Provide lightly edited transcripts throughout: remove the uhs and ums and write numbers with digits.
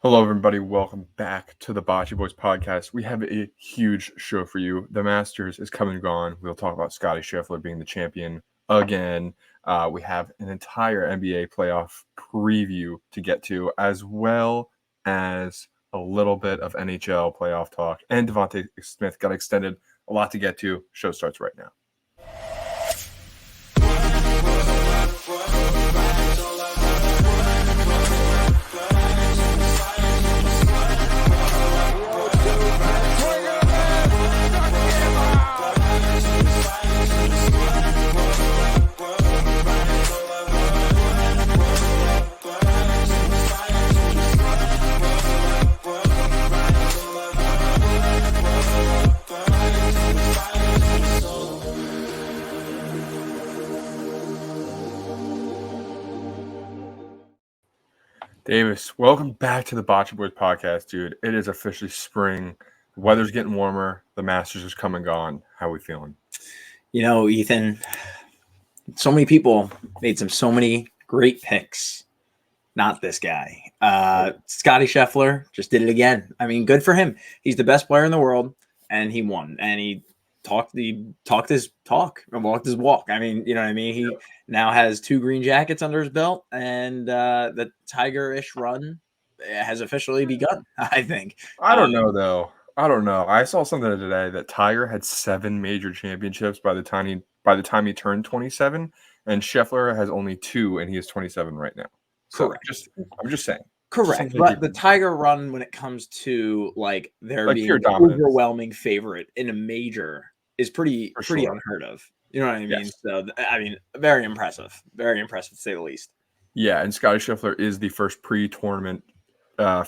Hello, everybody. Welcome back to the Bachi Boys podcast. We have a huge show for you. The Masters is coming and gone. We'll talk about Scottie Scheffler being the champion again. We have an entire NBA playoff preview to get to, as well as a little bit of NHL playoff talk. And Devonta Smith got extended. A lot to get to. Show starts right now. Davis, welcome back to the Bachi Boys podcast, dude. It is officially spring. The weather's getting warmer. The Masters is come and gone. How are we feeling? You know, Ethan, so many people made so many great picks. Not this guy. Scottie Scheffler just did it again. I mean, good for him. He's the best player in the world, and he won. And he talked his talk and walked his walk. I mean, you know what I mean? He now has 2 green jackets under his belt, and the Tiger-ish run has officially begun, I think. I don't know, though. I don't know. I saw something today that Tiger had 7 major championships by the time he turned 27, and Scheffler has only 2, and he is 27 right now. So Correct. I'm just saying. Correct. But the Tiger run, when it comes to like there Like being pure an dominance. overwhelming favorite in a major, is pretty For sure. unheard of. You know what I mean? Yes. So I mean, very impressive to say the least. Yeah, and Scottie Scheffler is the first pre-tournament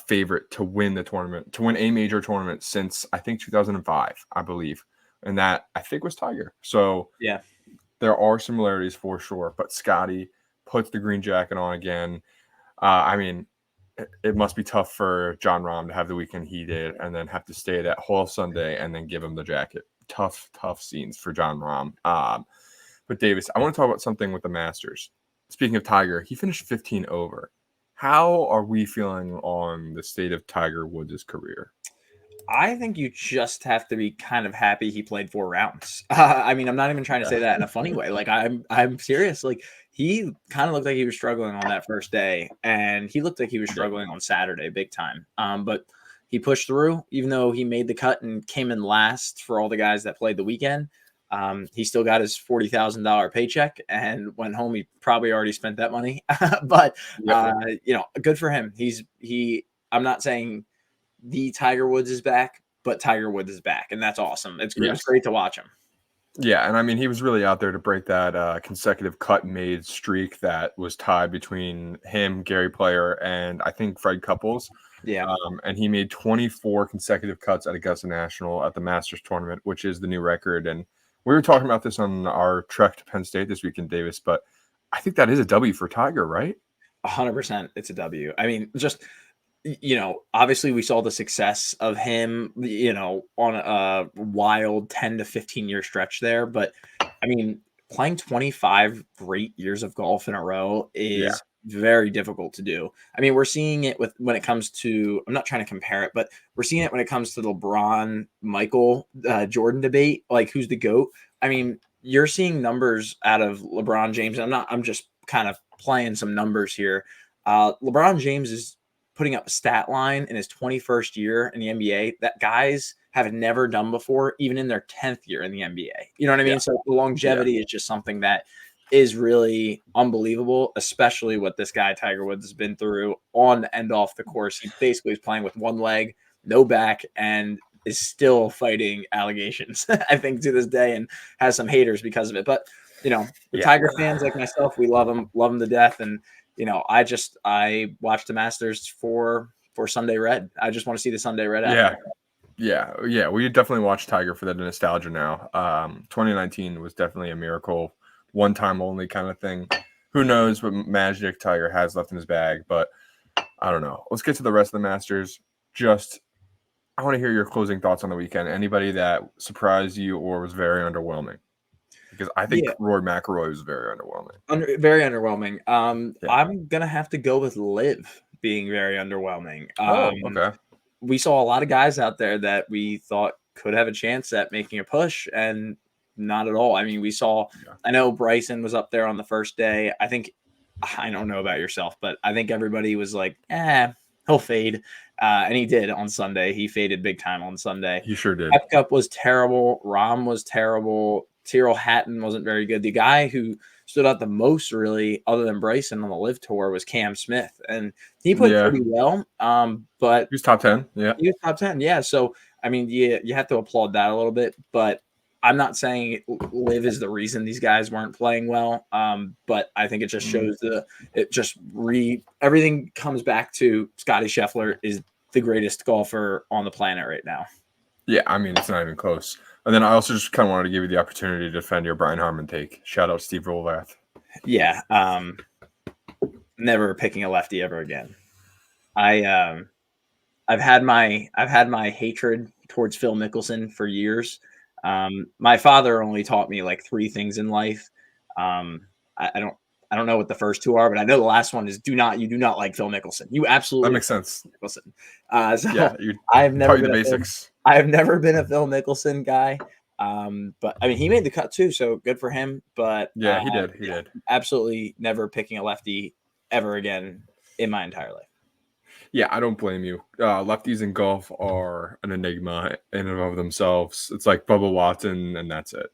favorite to win the tournament, to win a major tournament since I think 2005, I believe, and that I think was Tiger. So Yeah, there are similarities for sure. But Scottie puts the green jacket on again. I mean, it must be tough for John Rahm to have the weekend he did, and then have to stay that whole Sunday and then give him the jacket. Tough scenes for John Rahm. But Davis, I want to talk about something with the Masters. Speaking of Tiger, he finished 15 over. How are we feeling on the state of Tiger Woods' career? I think you just have to be kind of happy he played 4 rounds. I mean, I'm not even trying to say that in a funny way. Like I'm serious. Like he kind of looked like he was struggling on that first day, and he looked like he was struggling on Saturday big time. But he pushed through, even though he made the cut and came in last for all the guys that played the weekend. He still got his $40,000 paycheck and went home. He probably already spent that money, but you know, good for him. I'm not saying the Tiger Woods is back, but Tiger Woods is back, and that's awesome. It's great to watch him. Yeah, and I mean, he was really out there to break that consecutive cut-made streak that was tied between him, Gary Player, and I think Fred Couples. Yeah. And he made 24 consecutive cuts at Augusta National at the Masters tournament, which is the new record. And we were talking about this on our trek to Penn State this weekend, Davis, but I think that is a W for Tiger, right? 100%. It's a W. I mean, just, you know, obviously we saw the success of him, you know, on a wild 10 to 15 year stretch there. But I mean, playing 25 great years of golf in a row is very difficult to do. I mean, we're seeing it when it comes to, I'm not trying to compare it, but we're seeing it when it comes to the LeBron, Michael, Jordan debate, like who's the GOAT. I mean, you're seeing numbers out of LeBron James. I'm just kind of playing some numbers here. LeBron James is putting up a stat line in his 21st year in the NBA that guys have never done before, even in their 10th year in the NBA. You know what I mean? So the longevity is just something that is really unbelievable, especially what this guy Tiger Woods has been through on and off the course. He basically is playing with one leg, no back, and is still fighting allegations, I think, to this day, and has some haters because of it. But, you know, the Tiger fans like myself, we love him to death. And, you know, I watched the Masters for Sunday Red. I just want to see the Sunday Red out there. Yeah. We definitely watch Tiger for the nostalgia now. 2019 was definitely a miracle, one time only kind of thing. Who knows what magic Tiger has left in his bag, but I don't know. Let's get to the rest of the Masters. I want to hear your closing thoughts on the weekend. Anybody that surprised you or was very underwhelming? Because I think Rory McIlroy was very underwhelming. Very underwhelming. I'm going to have to go with Liv. being very underwhelming. Okay. We saw a lot of guys out there that we thought could have a chance at making a push, and not at all. I mean, we saw. Yeah. I know Bryson was up there on the first day. I don't know about yourself, but I think everybody was like, he'll fade. And he did on Sunday. He faded big time on Sunday. He sure did. Epcup was terrible. Rahm was terrible. Tyrrell Hatton wasn't very good. The guy who stood out the most, really, other than Bryson on the Live Tour, was Cam Smith, and he played Yeah. pretty well. But He was top 10. Yeah. he was top 10. Yeah. So, I mean, you have to applaud that a little bit, but I'm not saying Live is the reason these guys weren't playing well. But I think it just shows everything comes back to Scottie Scheffler is the greatest golfer on the planet right now. Yeah, I mean, it's not even close. And then I also just kind of wanted to give you the opportunity to defend your Brian Harmon take. Shout out Steve Rolvath. Yeah. Never picking a lefty ever again. I've had my hatred towards Phil Mickelson for years. My father only taught me like 3 things in life. I don't know what the first 2 are, but I know the last one is you do not like Phil Mickelson. You absolutely That makes sense. Mickelson. So Yeah, you I've never taught you been the a Phil, basics. I've never been a Phil Mickelson guy. But I mean, he made the cut too, so good for him. But Yeah, he did. He did. Absolutely never picking a lefty ever again in my entire life. Yeah, I don't blame you. Lefties in golf are an enigma in and of themselves. It's like Bubba Watson, and that's it.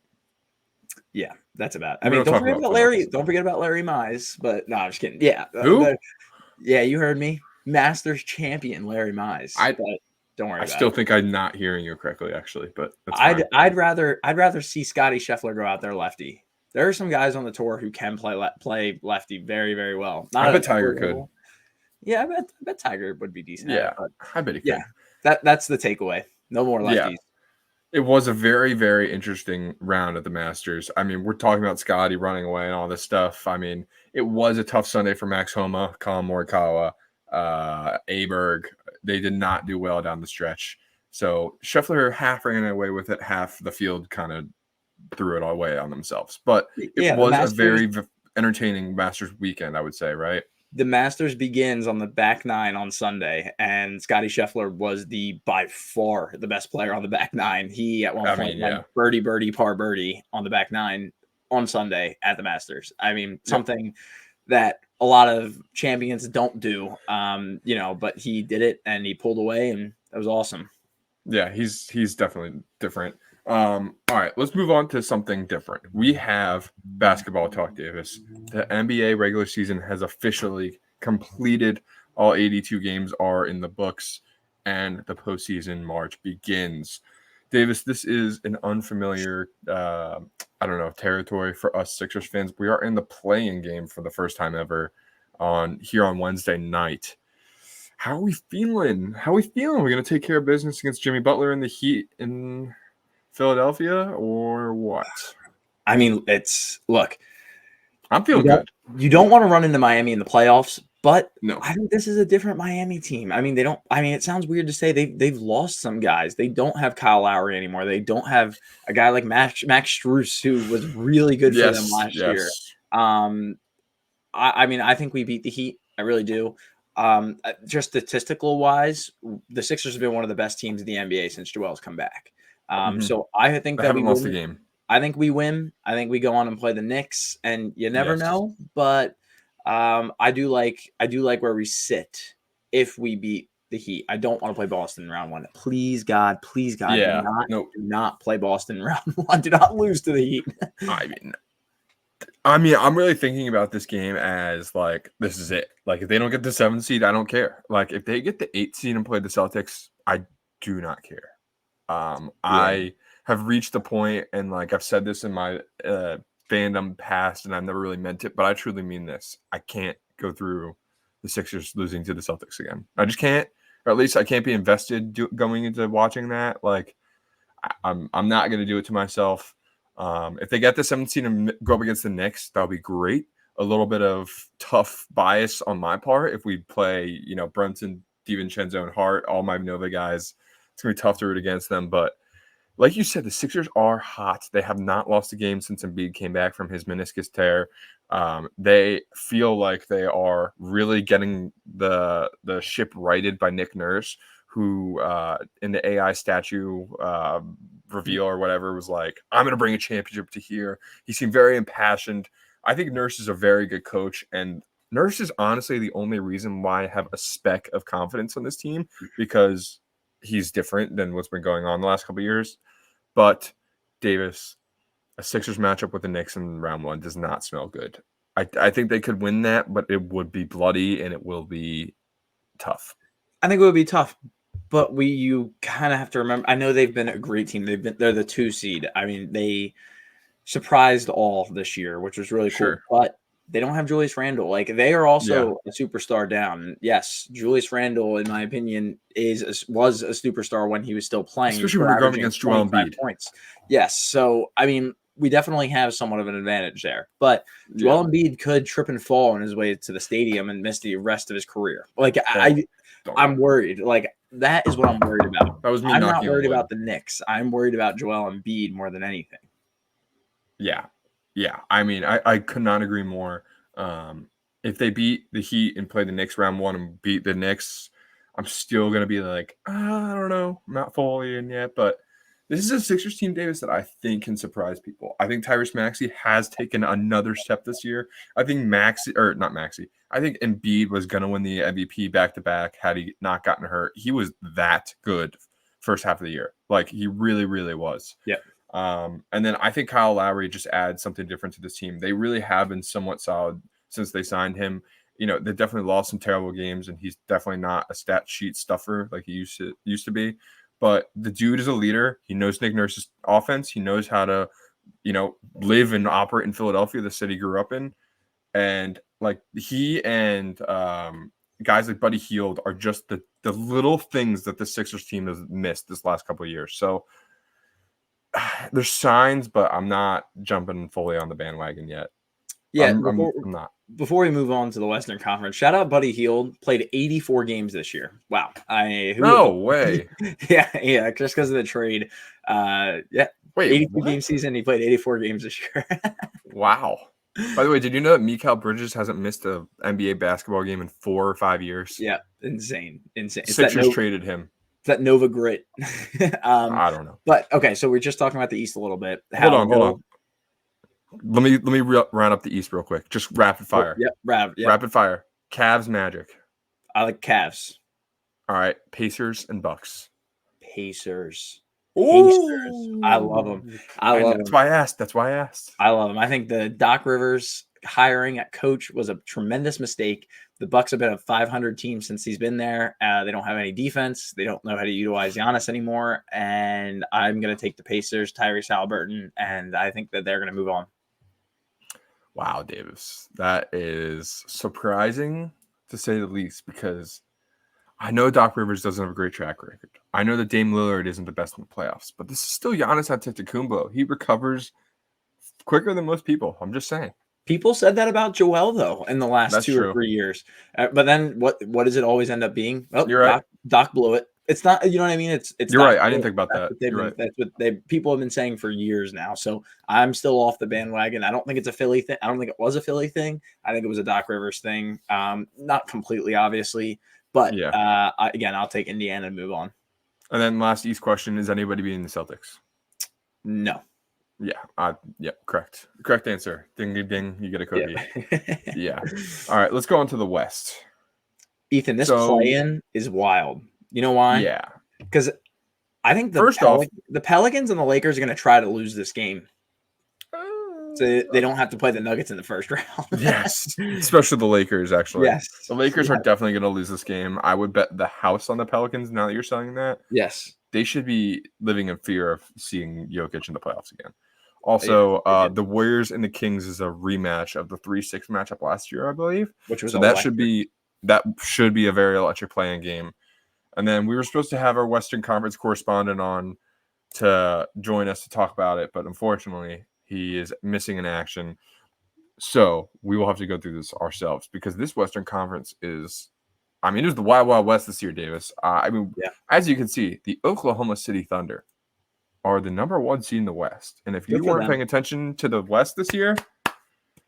Yeah, that's about. We don't don't talk forget about about Phil Larry. Mickelson. Don't forget about Larry Mize. But no, I'm just kidding. Yeah, Who? yeah, you heard me. Masters champion Larry Mize. But don't worry. I about still it. think I'm not hearing you correctly, actually, but that's I'd fine. I'd rather see Scottie Scheffler go out there lefty. There are some guys on the tour who can play lefty very, very well. Not I at bet a Tiger tour could. level. Yeah, I bet Tiger would be decent at Yeah, it. But I bet he yeah, could. that's the takeaway. No more lefties. Yeah. It was a very, very interesting round at the Masters. I mean, we're talking about Scotty running away and all this stuff. I mean, it was a tough Sunday for Max Homa, Colin Morikawa, Aberg. They did not do well down the stretch. So Scheffler half ran away with it, half the field kind of threw it all away on themselves. But it was a very entertaining Masters weekend, I would say, right? The Masters begins on the back 9 on Sunday, and Scottie Scheffler was by far the best player on the back 9. He at one point went birdie, par birdie on the back 9 on Sunday at the Masters. I mean, something that a lot of champions don't do, but he did it and he pulled away, and that was awesome. Yeah, he's definitely different. All right, let's move on to something different. We have basketball talk, Davis. The NBA regular season has officially completed. All 82 games are in the books, and the postseason March begins. Davis, this is an unfamiliar, territory for us Sixers fans. We are in the play-in game for the first time ever here on Wednesday night. How are we feeling? We're going to take care of business against Jimmy Butler and the Heat in Philadelphia, or what? I mean, I'm feeling good. You don't want to run into Miami in the playoffs, but no. I think this is a different Miami team. I mean, it sounds weird to say they've lost some guys. They don't have Kyle Lowry anymore. They don't have a guy like Max Strus, who was really good for them last year. I think we beat the Heat. I really do. Just statistical wise, the Sixers have been one of the best teams in the NBA since Joel's come back. So I think that we lost the game. I think we win. I think we go on and play the Knicks, and you never know. But I do like where we sit if we beat the Heat. I don't want to play Boston in round 1. Please God, yeah, do not play Boston in round 1. Do not lose to the Heat. I mean, I'm really thinking about this game as like, this is it. Like, if they don't get the 7th seed, I don't care. Like, if they get the 8th seed and play the Celtics, I do not care. I have reached the point, and like I've said this in my fandom past, and I've never really meant it, but I truly mean this. I can't go through the Sixers losing to the Celtics again. I just can't, or at least I can't be invested going into watching that. Like, I'm not going to do it to myself. If they get the 7th seed and go up against the Knicks, that'll be great. A little bit of tough bias on my part. If we play, Brunson, DiVincenzo, and Hart, all my Nova guys, it's going to be tough to root against them. But like you said, the Sixers are hot. They have not lost a game since Embiid came back from his meniscus tear. They feel like they are really getting the ship righted by Nick Nurse, who in the AI statue reveal or whatever was like, I'm going to bring a championship to here. He seemed very impassioned. I think Nurse is a very good coach, and Nurse is honestly the only reason why I have a speck of confidence on this team, because he's different than what's been going on the last couple of years. But Davis, a Sixers matchup with the Knicks in round one does not smell good. I think they could win that, but it would be bloody and it will be tough. I think it would be tough, but you kind of have to remember. I know they've been a great team. They're the 2 seed. I mean, they surprised all this year, which was really cool. But they don't have Julius Randle. Like, they are also a superstar down. Yes, Julius Randle, in my opinion, was a superstar when he was still playing, especially when you're going against Joel Embiid. Points. Yes, so I mean, we definitely have somewhat of an advantage there. But Joel Embiid could trip and fall on his way to the stadium and miss the rest of his career. Like, I'm worried. Like, that is what I'm worried about. That was me. I'm not worried about the Knicks. I'm worried about Joel Embiid more than anything. Yeah. I mean, I could not agree more. If they beat the Heat and play the Knicks round one and beat the Knicks, I'm still going to be like, I don't know. I'm not fully in yet, but this is a Sixers team, Davis, that I think can surprise people. I think Tyrese Maxey has taken another step this year. I think I think Embiid was going to win the MVP back-to-back had he not gotten hurt. He was that good first half of the year. Like, he really, really was. Yeah. And then I think Kyle Lowry just adds something different to this team. They really have been somewhat solid since they signed him. You know, they definitely lost some terrible games, and he's definitely not a stat sheet stuffer like he used to be. But the dude is a leader. He knows Nick Nurse's offense. He knows how to, live and operate in Philadelphia, the city he grew up in. And like he and guys like Buddy Hield are just the little things that the Sixers team has missed this last couple of years. So there's signs, but I'm not jumping fully on the bandwagon yet. Yeah, I'm not. Before we move on to the Western Conference, shout out Buddy Hield. Played 84 games this year. Wow. No way. Yeah, just because of the trade. Wait, 82 game season. He played 84 games this year. Wow. By the way, did you know that Mikal Bridges hasn't missed an NBA basketball game in 4 or 5 years? Yeah, insane. Sixers traded him. It's that Nova Grit. I don't know. But okay, so we're just talking about the East a little bit. Hold on. Let me round up the East real quick. Just rapid fire. Rapid fire. Cavs, Magic. I like Cavs. All right. Pacers and Bucks. Pacers. Ooh. I love them. That's why I asked. I love them. I think the Doc Rivers hiring at coach was a tremendous mistake. The Bucks have been a 500 team since he's been there. They don't have any defense. They don't know how to utilize Giannis anymore. And I'm going to take the Pacers, Tyrese Haliburton, and I think that they're going to move on. Wow, Davis. That is surprising to say the least, because I know Doc Rivers doesn't have a great track record. I know that Dame Lillard isn't the best in the playoffs, but this is still Giannis Antetokounmpo. He recovers quicker than most people. I'm just saying. People said that about Joel, though, in the last That's 2 true. or 3 years. But then what does it always end up being? Oh, you're right. Doc blew it. It's not, you know what I mean? It's you're right. I didn't think about that. That's what people have been saying for years now. So I'm still off the bandwagon. I don't think it's a Philly thing. I don't think it was a Philly thing. I think it was a Doc Rivers thing. Not completely, obviously. But again, I'll take Indiana and move on. And then last East question, is anybody beating the Celtics? No. Yeah. Correct. Correct answer. Ding, ding, ding. You get a cookie. Yeah. All right. Let's go on to the West. Ethan, this play-in is wild. You know why? Yeah. Because I think the Pelicans and the Lakers are going to try to lose this game. So they don't have to play the Nuggets in the first round. Yes. Especially the Lakers, actually. Yes. The Lakers are definitely going to lose this game. I would bet the house on the Pelicans now that you're saying that. Yes. They should be living in fear of seeing Jokic in the playoffs again. Also, the Warriors and the Kings is a rematch of the 3-6 matchup last year, I believe. Which was that should be a very electric playing game. And then we were supposed to have our Western Conference correspondent on to join us to talk about it, but unfortunately, he is missing in action. So we will have to go through this ourselves, because this Western Conference is, it was the Wild Wild West this year, Davis. As you can see, the Oklahoma City Thunder are the number 1 seed in the West. And if Good you for weren't them. paying attention to the West this year,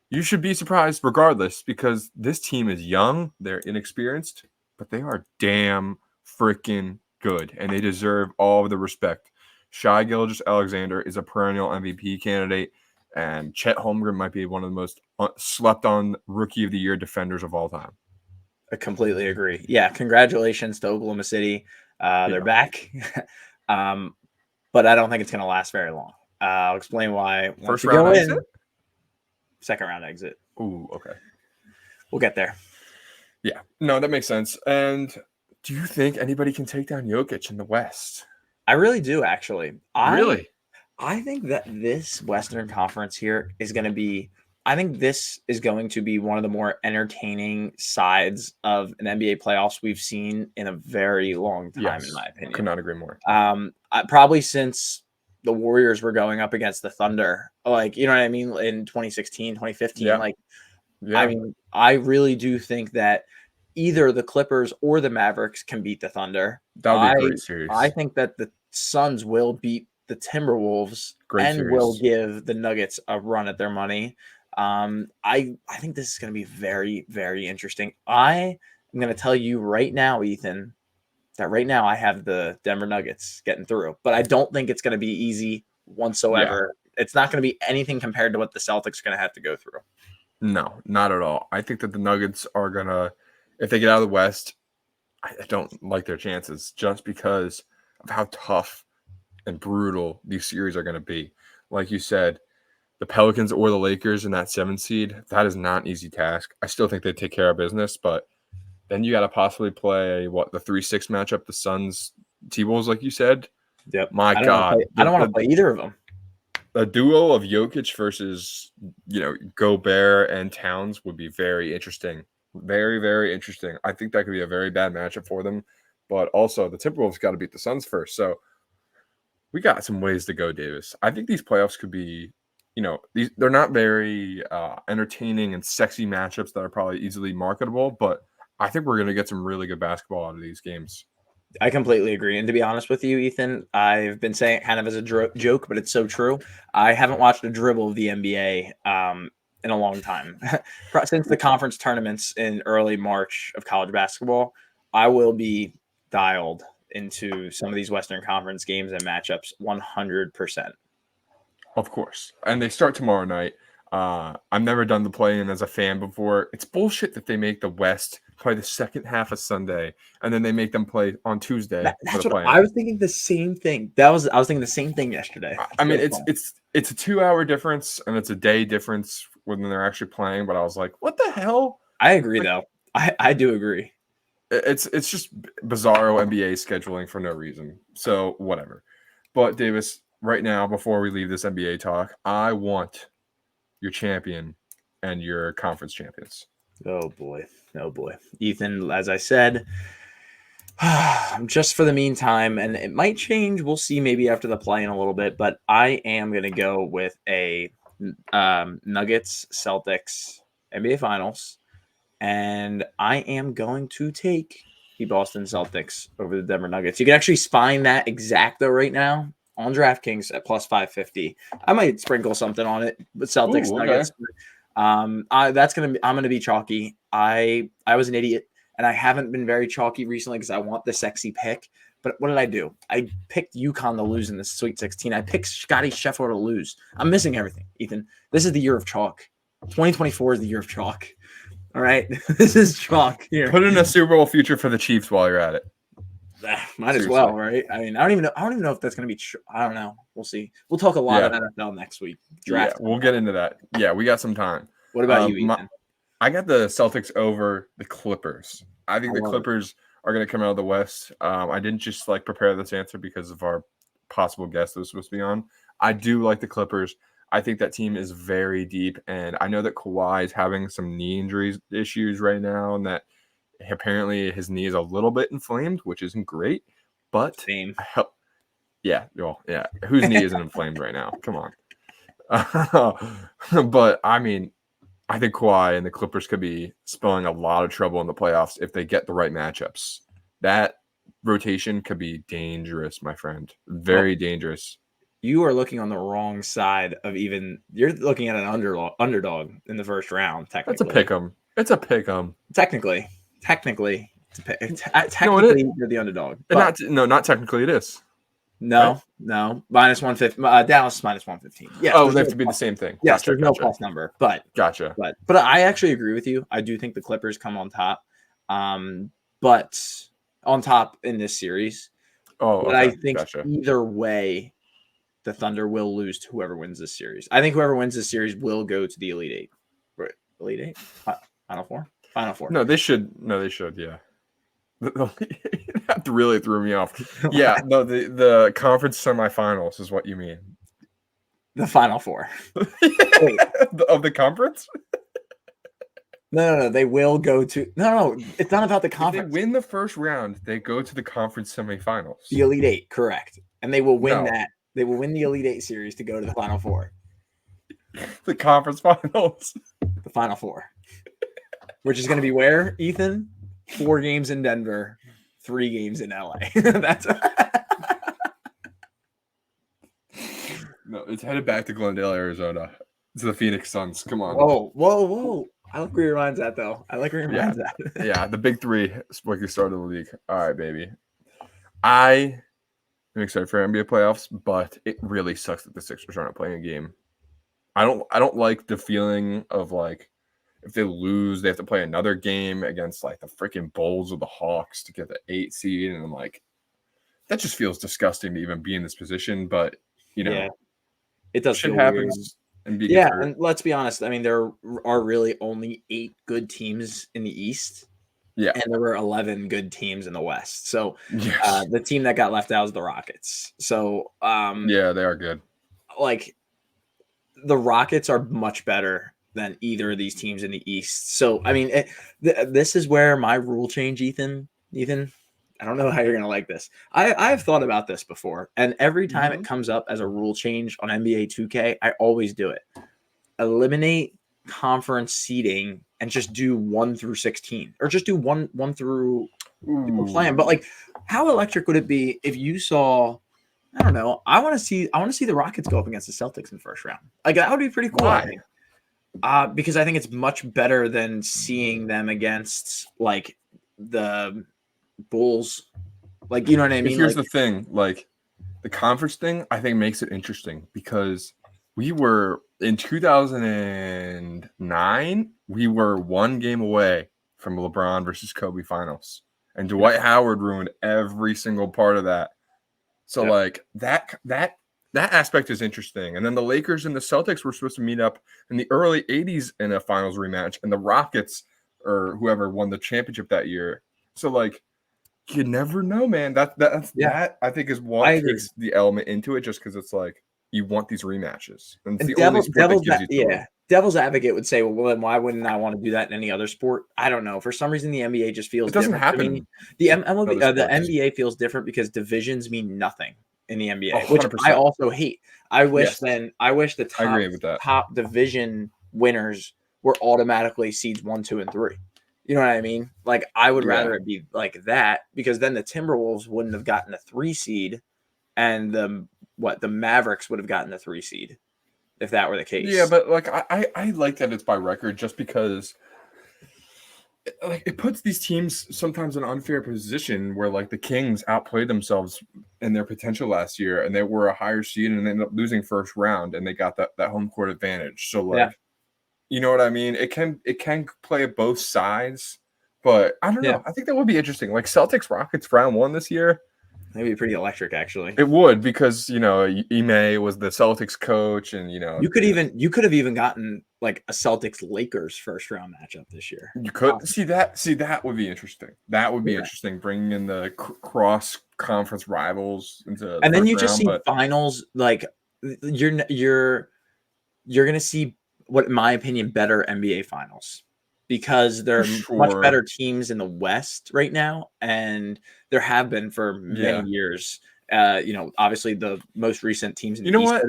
you should be surprised regardless, because this team is young, they're inexperienced, but they are damn freaking good, and they deserve all of the respect. Shai Gilgeous-Alexander is a perennial MVP candidate, and Chet Holmgren might be one of the most slept-on Rookie of the Year defenders of all time. I completely agree. Yeah, congratulations to Oklahoma City. They're back, but I don't think it's going to last very long. I'll explain why. First round exit? Second round exit. Ooh, okay. We'll get there. Yeah, no, that makes sense. And do you think anybody can take down Jokic in the West? I really do, actually. Really? I think that this Western Conference here is going to be – I think this is going to be one of the more entertaining sides of an NBA playoffs we've seen in a very long time, in my opinion. Could not agree more. Probably since the Warriors were going up against the Thunder, like, you know what I mean, in 2016, 2015. Yeah. I mean, I really do think that either the Clippers or the Mavericks can beat the Thunder. That would be a great series. I think that the Suns will beat the Timberwolves will give the Nuggets a run at their money. I think this is going to be very, very interesting. I am going to tell you right now, Ethan, that right now I have the Denver Nuggets getting through, but I don't think it's going to be easy whatsoever. Yeah. It's not going to be anything compared to what the Celtics are going to have to go through. No, not at all. I think that the Nuggets are going to, if they get out of the West, I don't like their chances just because of how tough and brutal these series are going to be. Like you said, the Pelicans or the Lakers in that 7 seed, that is not an easy task. I still think they take care of business, but then you got to possibly play the 3-6 matchup, the Suns, T-Wolves, like you said. Yep. My God. I don't want to play either of them. A duo of Jokic versus, Gobert and Towns would be very interesting. Very, very interesting. I think that could be a very bad matchup for them. But also, the Timberwolves got to beat the Suns first. So we got some ways to go, Davis. I think these playoffs could be, they're not very entertaining and sexy matchups that are probably easily marketable, but I think we're going to get some really good basketball out of these games. I completely agree. And to be honest with you, Ethan, I've been saying it kind of as a joke, but it's so true. I haven't watched a dribble of the NBA in a long time. Since the conference tournaments in early March of college basketball, I will be dialed into some of these Western Conference games and matchups 100%. Of course. And they start tomorrow night. I've never done the play-in as a fan before. It's bullshit that they make the West play the second half of Sunday, and then they make them play on Tuesday. That's what I was thinking. The same thing. I was thinking the same thing yesterday. I mean, it's a 2-hour difference and it's a day difference when they're actually playing. But I was like, what the hell? I agree, though. I do agree. It's just bizarro NBA scheduling for no reason. So whatever. But Davis, right now, before we leave this NBA talk, I want your champion and your conference champions. Oh boy. Ethan, as I said, just for the meantime, and it might change. We'll see maybe after the play in a little bit, but I am going to go with a Nuggets Celtics NBA Finals, and I am going to take the Boston Celtics over the Denver Nuggets. You can actually find that exacta right now on DraftKings at plus 550. I might sprinkle something on it, but Celtics Nuggets. I'm gonna be chalky. I was an idiot, and I haven't been very chalky recently because I want the sexy pick. But what did I do? I picked UConn to lose in the Sweet 16. I picked Scottie Scheffler to lose. I'm missing everything, Ethan. This is the year of chalk. 2024 is the year of chalk. All right, this is chalk here. Put in a Super Bowl future for the Chiefs while you're at it. Might as well, right? I mean, I don't even know if that's going to be true. I don't know. We'll see. We'll talk a lot of NFL next week. Draft. Yeah, we'll get into that. Yeah, we got some time. What about you, Ethan? I got the Celtics over the Clippers. I think the Clippers are going to come out of the West. I didn't just prepare this answer because of our possible guest that was supposed to be on. I do like the Clippers. I think that team is very deep, and I know that Kawhi is having some knee injuries issues right now, and that apparently his knee is a little bit inflamed, which isn't great. But same. Whose knee isn't inflamed right now? Come on. But I mean, I think Kawhi and the Clippers could be spelling a lot of trouble in the playoffs if they get the right matchups. That rotation could be dangerous, my friend. Very dangerous. you are looking on the wrong side of you're looking at an underdog in the first round, That's a technically. pick 'em. It's a pick 'em. Technically, No, it is. you're the underdog. Not But not technically. It is. no, Right? no, minus 150. Dallas minus 115. Yes, Oh, there's they have no to be the plus, same thing. yes, Gotcha. there's no Gotcha. plus number, but Gotcha. I actually agree with you. I do think the Clippers come on top, but on top in this series. Oh, But okay. I think Gotcha. either way, the Thunder will lose to whoever wins this series. I think whoever wins this series will go to the Elite Eight. Right. Elite Eight? Final Four? Final Four. No, they should. Yeah. That really threw me off. Yeah, no, the conference semifinals is what you mean. The Final Four. Of the conference? No. They will go to. No. It's not about the conference. If they win the first round, they go to the conference semifinals. The Elite Eight, correct. And they will win No. that. They will win the Elite Eight series to go to the Final Four. The conference finals. The Final Four. Which is going to be where, Ethan? 4 games in Denver, 3 games in LA. That's No, it's headed back to Glendale, Arizona. To the Phoenix Suns. Come on. Whoa. I like where your mind's at, though. Yeah, the big three like the start of the league. All right, baby. I am excited for NBA playoffs, but it really sucks that the Sixers aren't playing a game. I don't like the feeling of like if they lose, they have to play another game against like the freaking Bulls or the Hawks to get the 8 seed, and I'm like, that just feels disgusting to even be in this position. But it does. Shit feel happens. Weird. And let's be honest. I mean, there are really only 8 good teams in the East. Yeah, and there were 11 good teams in the West. So yes. The team that got left out is the Rockets. So yeah, they are good. Like the Rockets are much better than either of these teams in the East. So I mean, this is where my rule change, Ethan. I don't know how you're gonna like this. I've thought about this before, and every time it comes up as a rule change on NBA 2K, I always do it. Eliminate conference seeding and just do 1 through 16, or just do one through playing. But like, how electric would it be if you saw? I don't know. I want to see the Rockets go up against the Celtics in the first round. Like that would be pretty cool. Why? I think. Because I think it's much better than seeing them against like the Bulls. Like, you know what I mean? Here's the thing, like the conference thing, I think makes it interesting because we were in 2009, we were 1 game away from LeBron versus Kobe finals. And Dwight Howard ruined every single part of that. So like that aspect is interesting. And then the Lakers and the Celtics were supposed to meet up in the early 80s in a finals rematch, and the Rockets or whoever won the championship that year. So like you never know, man. That I think is what takes the element into it, just because it's like you want these rematches. And it's the only sport that gives you two. Devil's advocate would say, well, then why wouldn't I want to do that in any other sport? I don't know. For some reason, the NBA just feels it doesn't different. happen. I mean, the NBA feels different because divisions mean nothing in the NBA, which 100%. I also hate. I wish the top division winners were automatically seeds 1, 2, and 3. You know what I mean? Like I would rather it be like that, because then the Timberwolves wouldn't have gotten a 3 seed, and the Mavericks would have gotten a 3 seed if that were the case. Yeah, but like I like that it's by record, just because like it puts these teams sometimes in an unfair position where like the Kings outplayed themselves in their potential last year, and they were a higher seed and they ended up losing first round, and they got that home court advantage. So like you know what I mean? It can play both sides, but I don't know. I think that would be interesting. Like Celtics Rockets round 1 this year. That'd be pretty electric, actually. It would, because Ime was the Celtics coach, and you could have even gotten like a Celtics Lakers first round matchup this year. You could see that would be interesting. That would be interesting, bringing in the cross conference rivals into. And then you just see finals. Like you're gonna see, what in my opinion, better NBA finals, because there are much better teams in the West right now, and there have been for many years. Obviously the most recent teams in the East. What?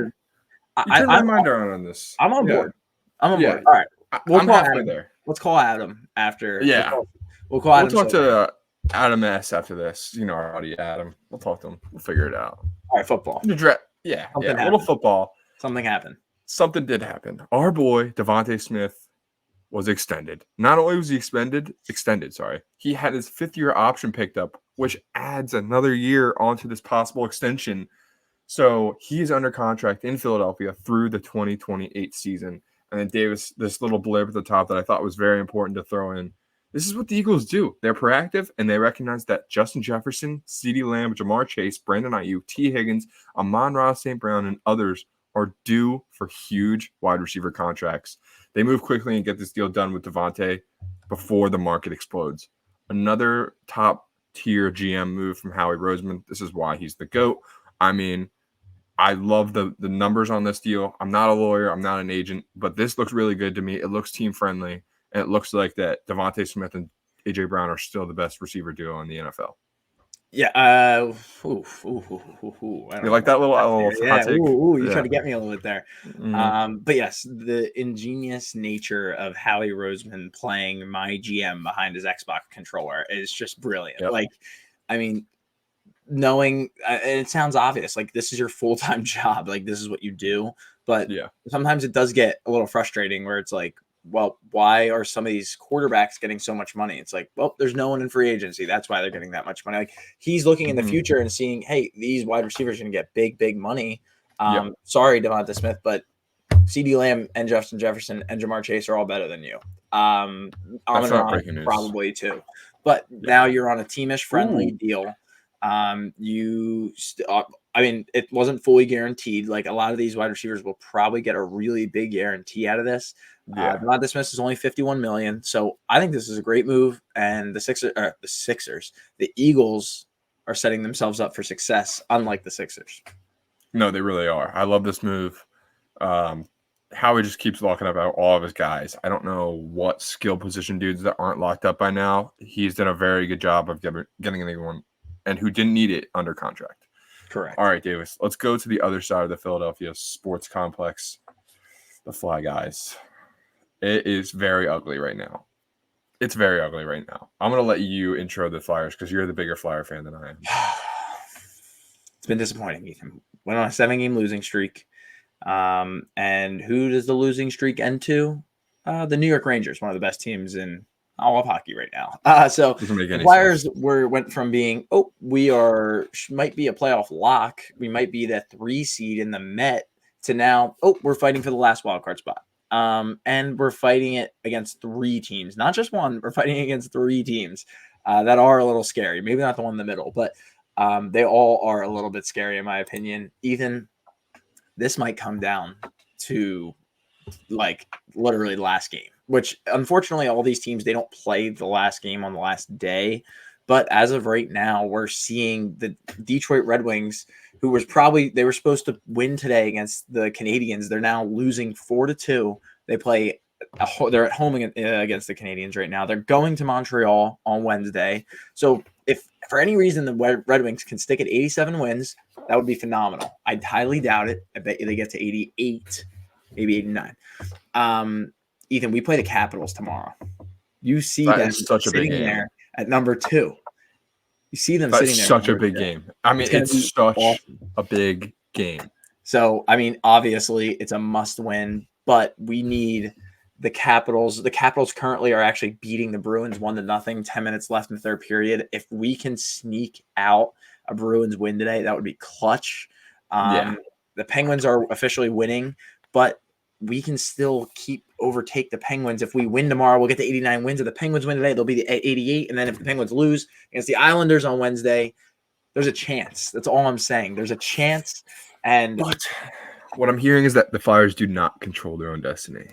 I'm on this. I'm on board. I'm on board. All right. I'm halfway there. Let's call Adam after. Yeah. We'll call Adam. We'll talk to Adam S after this. Our buddy Adam. We'll talk to him. We'll figure it out. All right, football. Yeah, Something a little happened. football. Something happened. Something did happen. Our boy Devonta Smith was extended. Not only was he extended, sorry, he had his 5th-year option picked up, which adds another year onto this possible extension. So he's under contract in Philadelphia through the 2028 season. And then Davis, this little blurb at the top that I thought was very important to throw in. This is what the Eagles do. They're proactive, and they recognize that Justin Jefferson, CeeDee Lamb, Jamar Chase, Brandon Ayuk, T. Higgins, Amon-Ra St. Brown, and others are due for huge wide receiver contracts. They move quickly and get this deal done with Devontae before the market explodes. Another top-tier GM move from Howie Roseman. This is why he's the GOAT. I mean, I love the numbers on this deal. I'm not a lawyer. I'm not an agent, but this looks really good to me. It looks team-friendly, and it looks like that Devonta Smith and A.J. Brown are still the best receiver duo in the NFL. Yeah. You like that little hot take? You tried to get me a little bit there. Mm-hmm. But yes, the ingenious nature of Howie Roseman playing my GM behind his Xbox controller is just brilliant. Yep. Like, I mean, knowing, and it sounds obvious, like this is your full-time job, like this is what you do. But Yeah. sometimes it does get a little frustrating where it's like, well, why are some of these quarterbacks getting so much money? It's like, well, there's no one in free agency. That's why they're getting that much money. Like he's looking in the future and seeing, hey, these wide receivers are going to get big, big money. Yep. Sorry, Devonta Smith, but CeeDee Lamb and Justin Jefferson and Jamar Chase are all better than you. That's not breaking news. Probably too. But now you're on a teamish friendly deal. I mean, it wasn't fully guaranteed. Like a lot of these wide receivers will probably get a really big guarantee out of this. Devonta Smith is only $51 million, so I think this is a great move. And the Eagles are setting themselves up for success, unlike the Sixers. No, they really are. I love this move. Howie just keeps locking up all of his guys. I don't know what skill position dudes that aren't locked up by now. He's done a very good job of getting anyone and who didn't need it under contract. Correct. All right, Davis, let's go to the other side of the Philadelphia sports complex, the Fly Guys. It is very ugly right now. It's very ugly right now. I'm going to let you intro the Flyers because you're the bigger Flyer fan than I am. It's been disappointing, Ethan. Went on a 7-game losing streak. And who does the losing streak end to? The New York Rangers, one of the best teams in all of hockey right now. So the Flyers went from being, we might be a playoff lock. We might be the 3 seed in the Met to now, we're fighting for the last wildcard spot. And we're fighting it against 3 teams, not just one. We're fighting against 3 teams that are a little scary. Maybe not the one in the middle, but they all are a little bit scary in my opinion. Ethan, this might come down to like literally the last game, which unfortunately all these teams, they don't play the last game on the last day. But as of right now, we're seeing the Detroit Red Wings, who they were supposed to win today against the Canadiens. They're now losing 4-2. They're at home against the Canadiens right now. They're going to Montreal on Wednesday. So if for any reason the Red Wings can stick at 87 wins, that would be phenomenal. I highly doubt it. I bet you they get to 88, maybe 89. Ethan, we play the Capitals tomorrow. You see them sitting there at number 2. You see them sitting there. That's such a big game. I mean, it's such a big game. So, I mean, obviously it's a must win, but we need the Capitals. The Capitals currently are actually beating the Bruins 1-0, 10 minutes left in the third period. If we can sneak out a Bruins win today, that would be clutch. The Penguins are officially winning, but we can still overtake the Penguins. If we win tomorrow, we'll get to 89 wins. If the Penguins win today, they'll be the 88. And then if the Penguins lose against the Islanders on Wednesday, there's a chance. That's all I'm saying. There's a chance. But what I'm hearing is that the Flyers do not control their own destiny.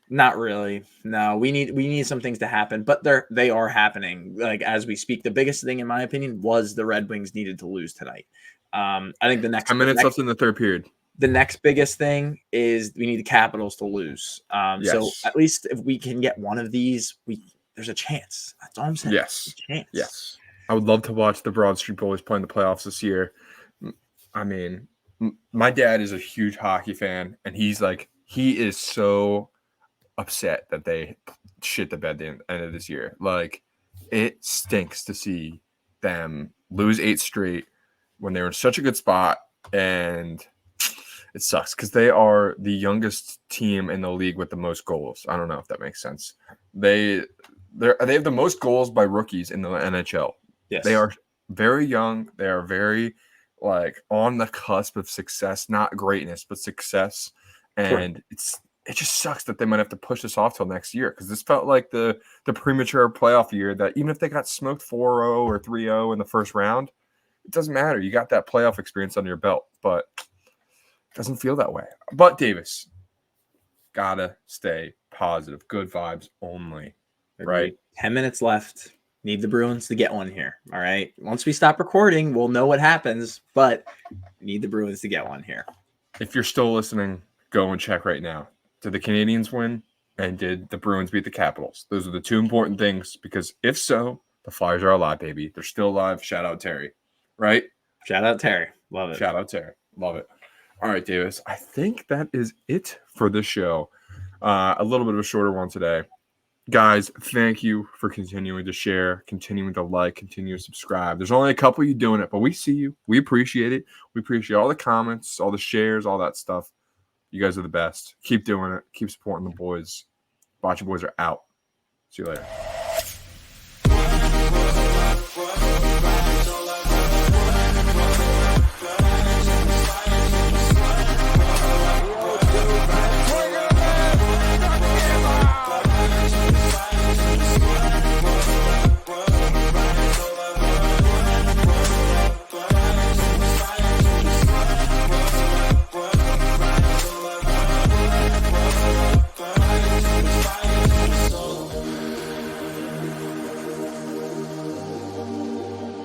Not really. No, we need some things to happen, but they are happening like as we speak. The biggest thing, in my opinion, was the Red Wings needed to lose tonight. I think the next 10 minutes left in the third period. The next biggest thing is we need the Capitals to lose. So at least if we can get one of these, there's a chance. That's all I'm saying. Yes. I would love to watch the Broad Street Bullies play in the playoffs this year. I mean, my dad is a huge hockey fan, and he is so upset that they shit the bed at the end of this year. Like, it stinks to see them lose 8 straight when they were in such a good spot, and It sucks because they are the youngest team in the league with the most goals. I don't know if that makes sense. They have the most goals by rookies in the NHL. Yes. They are very young. They are very on the cusp of success, not greatness, but success. And it just sucks that they might have to push this off till next year because this felt like the premature playoff year that even if they got smoked 4-0 or 3-0 in the first round, it doesn't matter. You got that playoff experience under your belt, but it doesn't feel that way. But Davis, gotta stay positive. Good vibes only. Right? 10 minutes left. Need the Bruins to get one here. All right. Once we stop recording, we'll know what happens, but need the Bruins to get one here. If you're still listening, go and check right now. Did the Canadians win? And did the Bruins beat the Capitals? Those are the two important things because if so, the Flyers are alive, baby. They're still alive. Shout out Terry. Right? Shout out Terry. Love it. Shout out Terry. Love it. All right, Davis. I think that is it for the show. A little bit of a shorter one today. Guys, thank you for continuing to share, continuing to like, continue to subscribe. There's only a couple of you doing it, but we see you. We appreciate it. We appreciate all the comments, all the shares, all that stuff. You guys are the best. Keep doing it. Keep supporting the boys. Bachi boys are out. See you later.